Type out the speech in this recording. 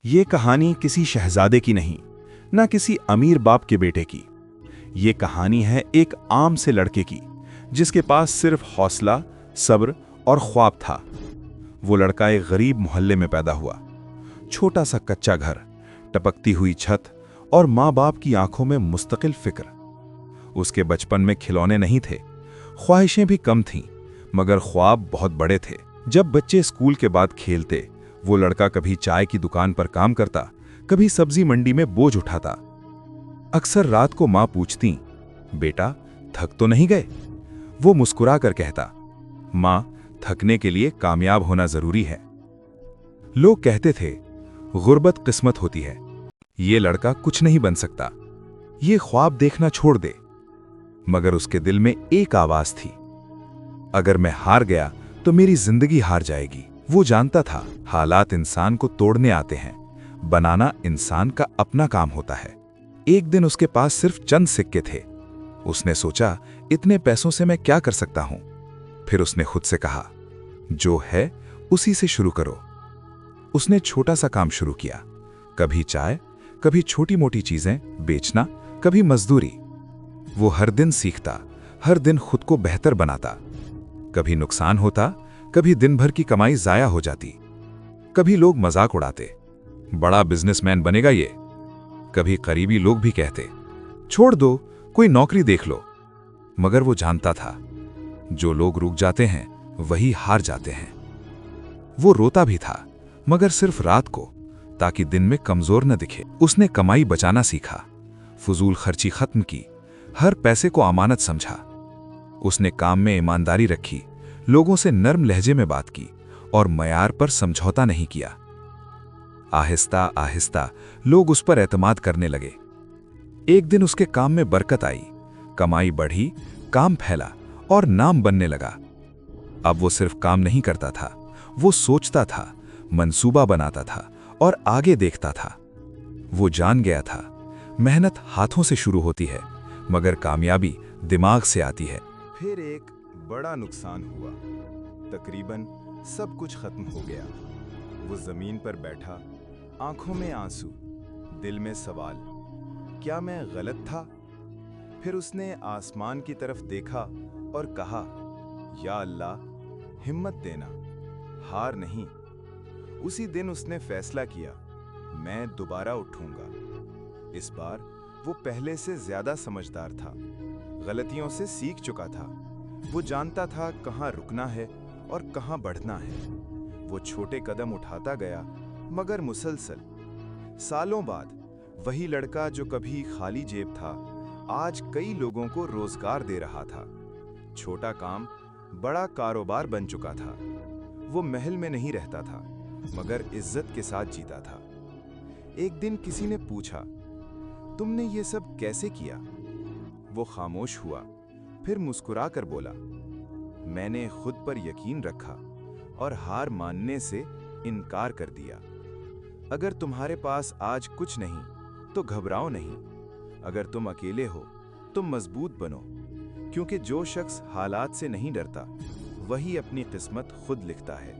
ये कहानी किसी शहजादे की नहीं, ना किसी अमीर बाप के बेटे की। ये कहानी है एक आम से लड़के की, जिसके पास सिर्फ हौसला, सब्र और ख्वाब था। वो लड़का एक गरीब मोहल्ले में पैदा हुआ। छोटा सा कच्चा घर, टपकती हुई छत और माँ बाप की आंखों में मुस्तकिल फिक्र। उसके बचपन में खिलौने नहीं थे, ख्वाहिशें भी कम थीं, मगर ख्वाब बहुत बड़े थे। जब बच्चे स्कूल के बाद खेलते, वो लड़का कभी चाय की दुकान पर काम करता, कभी सब्जी मंडी में बोझ उठाता। अक्सर रात को माँ पूछती, बेटा थक तो नहीं गए? वो मुस्कुरा कर कहता, माँ थकने के लिए कामयाब होना जरूरी है। लोग कहते थे गुर्बत किस्मत होती है, ये लड़का कुछ नहीं बन सकता, ये ख्वाब देखना छोड़ दे। मगर उसके दिल में एक आवाज थी, अगर मैं हार गया तो मेरी जिंदगी हार जाएगी। वो जानता था हालात इंसान को तोड़ने आते हैं, बनाना इंसान का अपना काम होता है। एक दिन उसके पास सिर्फ चंद सिक्के थे। उसने सोचा, इतने पैसों से मैं क्या कर सकता हूं? फिर उसने खुद से कहा, जो है उसी से शुरू करो। उसने छोटा सा काम शुरू किया, कभी चाय, कभी छोटी मोटी चीजें बेचना, कभी मजदूरी। वो हर दिन सीखता, हर दिन खुद को बेहतर बनाता। कभी नुकसान होता, कभी दिन भर की कमाई जाया हो जाती। कभी लोग मजाक उड़ाते, बड़ा बिजनेसमैन बनेगा ये। कभी करीबी लोग भी कहते, छोड़ दो, कोई नौकरी देख लो। मगर वो जानता था, जो लोग रुक जाते हैं वही हार जाते हैं। वो रोता भी था, मगर सिर्फ रात को, ताकि दिन में कमजोर न दिखे। उसने कमाई बचाना सीखा, फजूल खर्ची खत्म की, हर पैसे को अमानत समझा। उसने काम में ईमानदारी रखी, लोगों से नर्म लहजे में बात की और मयार पर समझौता नहीं किया। आहिस्ता आहिस्ता लोग उस पर एतमाद करने लगे। एक दिन उसके काम में बरकत आई, कमाई बढ़ी, काम फैला और नाम बनने लगा। अब वो सिर्फ काम नहीं करता था, वो सोचता था, मंसूबा बनाता था और आगे देखता था। वो जान गया था, मेहनत हाथों से शुरू होती है, मगर कामयाबी दिमाग से आती है। फिर एक बड़ा नुकसान हुआ, तकरीबन सब कुछ खत्म हो गया। वो जमीन पर बैठा, आंखों में आंसू, दिल में सवाल, क्या मैं गलत था? फिर उसने आसमान की तरफ देखा और कहा, या अल्लाह हिम्मत देना, हार नहीं। उसी दिन उसने फैसला किया, मैं दोबारा उठूंगा। इस बार वो पहले से ज्यादा समझदार था, गलतियों से सीख चुका था। वो जानता था कहाँ रुकना है और कहाँ बढ़ना है। वो छोटे कदम उठाता गया, मगर मुसलसल। सालों बाद वही लड़का जो कभी खाली जेब था, आज कई लोगों को रोजगार दे रहा था। छोटा काम बड़ा कारोबार बन चुका था। वो महल में नहीं रहता था, मगर इज्जत के साथ जीता था। एक दिन किसी ने पूछा, तुमने ये सब कैसे किया? वो खामोश हुआ, फिर मुस्कुरा कर बोला, मैंने खुद पर यकीन रखा और हार मानने से इनकार कर दिया। अगर तुम्हारे पास आज कुछ नहीं तो घबराओ नहीं। अगर तुम अकेले हो तो मजबूत बनो, क्योंकि जो शख्स हालात से नहीं डरता वही अपनी किस्मत खुद लिखता है।